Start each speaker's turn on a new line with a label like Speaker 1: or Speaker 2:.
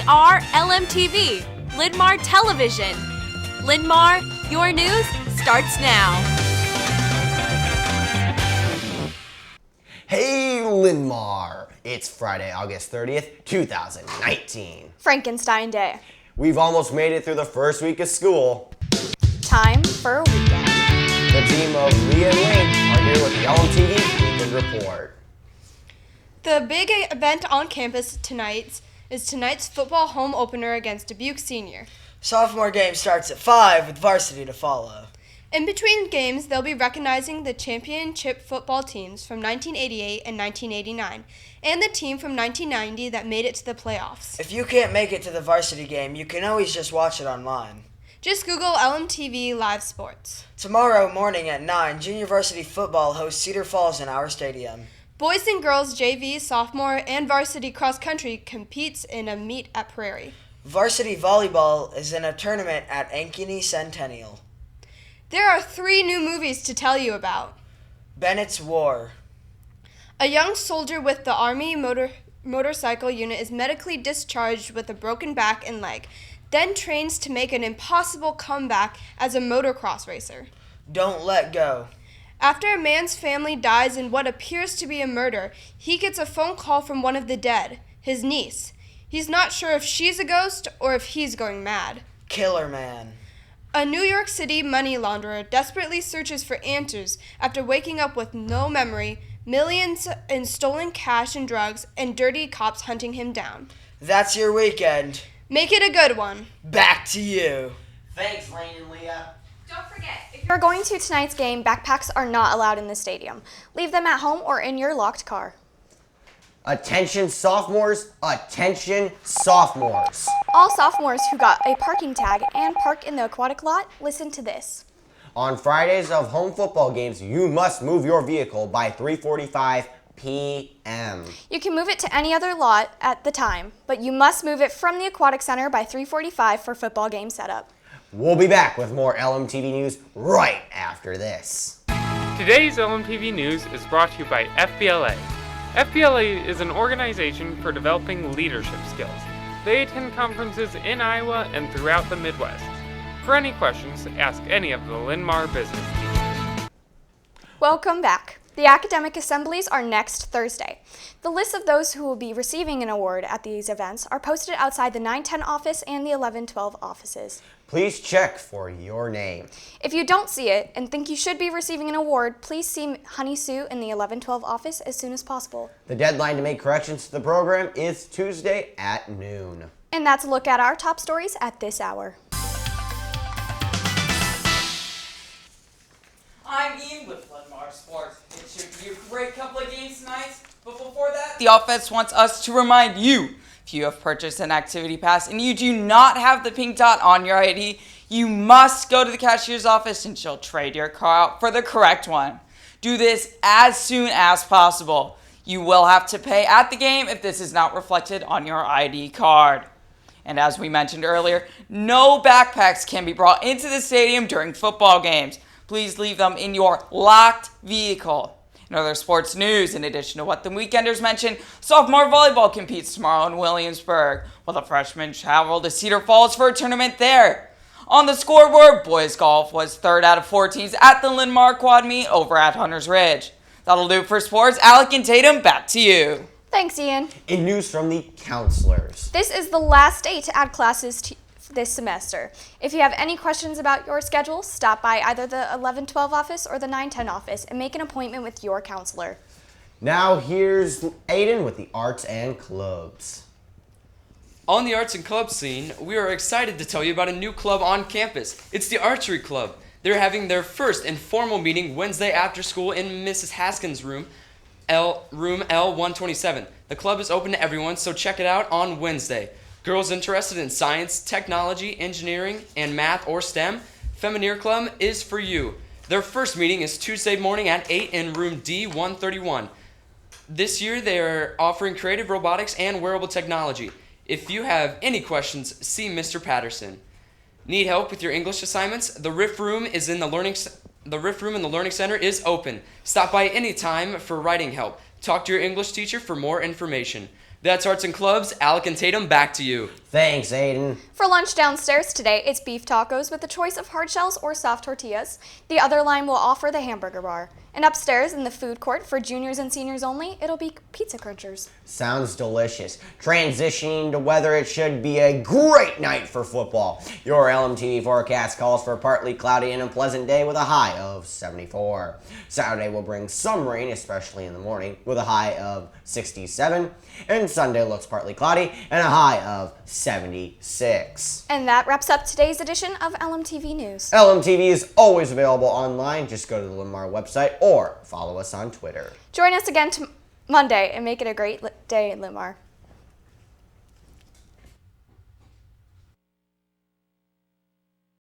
Speaker 1: are Lmtv, Linn-Mar Television. Linn-Mar, your news starts now.
Speaker 2: Hey Linn-Mar! It's Friday, August 30th, 2019.
Speaker 3: Frankenstein Day.
Speaker 2: We've almost made it through the first week of school.
Speaker 3: Time for a weekend.
Speaker 2: The team of Leah and Link are here with the Lmtv Weekend Report.
Speaker 4: The big event on campus tonight is tonight's football home opener against Dubuque Senior.
Speaker 5: Sophomore game starts at 5 with varsity to follow.
Speaker 4: In between games, they'll be recognizing the championship football teams from 1988 and 1989, and the team from 1990 that made it to the playoffs.
Speaker 5: If you can't make it to the varsity game, you can always just watch it online.
Speaker 4: Just Google Lmtv Live Sports.
Speaker 5: Tomorrow morning at 9, junior varsity football hosts Cedar Falls in our stadium.
Speaker 4: Boys and girls JV, sophomore, and varsity cross country competes in a meet at Prairie.
Speaker 5: Varsity volleyball is in a tournament at Ankeny Centennial.
Speaker 4: There are 3 new movies to tell you about.
Speaker 5: Bennett's War.
Speaker 4: A young soldier with the Army motorcycle unit is medically discharged with a broken back and leg, then trains to make an impossible comeback as a motocross racer.
Speaker 5: Don't Let Go.
Speaker 4: After a man's family dies in what appears to be a murder, he gets a phone call from one of the dead, his niece. He's not sure if she's a ghost or if he's going mad.
Speaker 5: Killer Man.
Speaker 4: A New York City money launderer desperately searches for answers after waking up with no memory, millions in stolen cash and drugs, and dirty cops hunting him down.
Speaker 5: That's your weekend.
Speaker 4: Make it a good one.
Speaker 5: Back to you.
Speaker 2: Thanks, Lane and Leah.
Speaker 3: Don't forget, if you're going to tonight's game, backpacks are not allowed in the stadium. Leave them at home or in your locked car.
Speaker 2: Attention sophomores, attention sophomores.
Speaker 3: All sophomores who got a parking tag and park in the aquatic lot, listen to this.
Speaker 2: On Fridays of home football games, you must move your vehicle by 3:45 p.m.
Speaker 3: You can move it to any other lot at the time, but you must move it from the aquatic center by 3:45 for football game setup.
Speaker 2: We'll be back with more Lmtv news right after this.
Speaker 6: Today's Lmtv News is brought to you by FBLA. FBLA is an organization for developing leadership skills. They attend conferences in Iowa and throughout the Midwest. For any questions, ask any of the Linn-Mar business teachers.
Speaker 3: Welcome back. The academic assemblies are next Thursday. The list of those who will be receiving an award at these events are posted outside the 910 office and the 1112 offices.
Speaker 2: Please check for your name.
Speaker 3: If you don't see it and think you should be receiving an award, please see Honey Sue in the 1112 office as soon as possible.
Speaker 2: The deadline to make corrections to the program is Tuesday at noon.
Speaker 3: And that's a look at our top stories at this hour.
Speaker 7: I'm Ian with Linn-Mar Sports. It should be a great couple of games tonight, but before that, the offense wants us to remind you, if you have purchased an activity pass and you do not have the pink dot on your ID, you must go to the cashier's office and she'll trade your car out for the correct one. Do this as soon as possible. You will have to pay at the game if this is not reflected on your ID card. And as we mentioned earlier, no backpacks can be brought into the stadium during football games. Please leave them in your locked vehicle. In other sports news, in addition to what the Weekenders mentioned, sophomore volleyball competes tomorrow in Williamsburg, while the freshmen travel to Cedar Falls for a tournament there. On the scoreboard, boys golf was 3rd out of 4 teams at the Linn-Mar Quad Meet over at Hunters Ridge. That'll do it for sports. Alec and Tatum, back to you.
Speaker 3: Thanks, Ian.
Speaker 2: In news from the counselors.
Speaker 3: This is the last day to add classes this semester. If you have any questions about your schedule, stop by either the 1112 office or the 910 office and make an appointment with your counselor.
Speaker 2: Now here's Aiden with the arts and clubs.
Speaker 8: On the arts and club scene, we are excited to tell you about a new club on campus. It's the Archery Club. They're having their first informal meeting Wednesday after school in Mrs. Haskins' room L127. The club is open to everyone, so check it out on Wednesday. Girls interested in science, technology, engineering, and math or STEM, Femineer Club is for you. Their first meeting is Tuesday morning at 8 in room D131. This year they are offering creative robotics and wearable technology. If you have any questions, see Mr. Patterson. Need help with your English assignments? The Riff Room in the Learning Center is open. Stop by any time for writing help. Talk to your English teacher for more information. That's Arts and Clubs. Alec and Tatum, back to you.
Speaker 2: Thanks, Aiden.
Speaker 3: For lunch downstairs today, it's beef tacos with a choice of hard shells or soft tortillas. The other line will offer the hamburger bar. And upstairs in the food court for juniors and seniors only, it'll be pizza crunchers.
Speaker 2: Sounds delicious. Transitioning to weather, it should be a great night for football. Your LMTV forecast calls for partly cloudy and a pleasant day with a high of 74. Saturday will bring some rain, especially in the morning, with a high of 67. And Sunday looks partly cloudy and a high of 76.
Speaker 3: And that wraps up today's edition of LMTV News.
Speaker 2: LMTV is always available online. Just go to the Linn-Mar website or follow us on Twitter.
Speaker 3: Join us again Monday and make it a great day in Linn-Mar.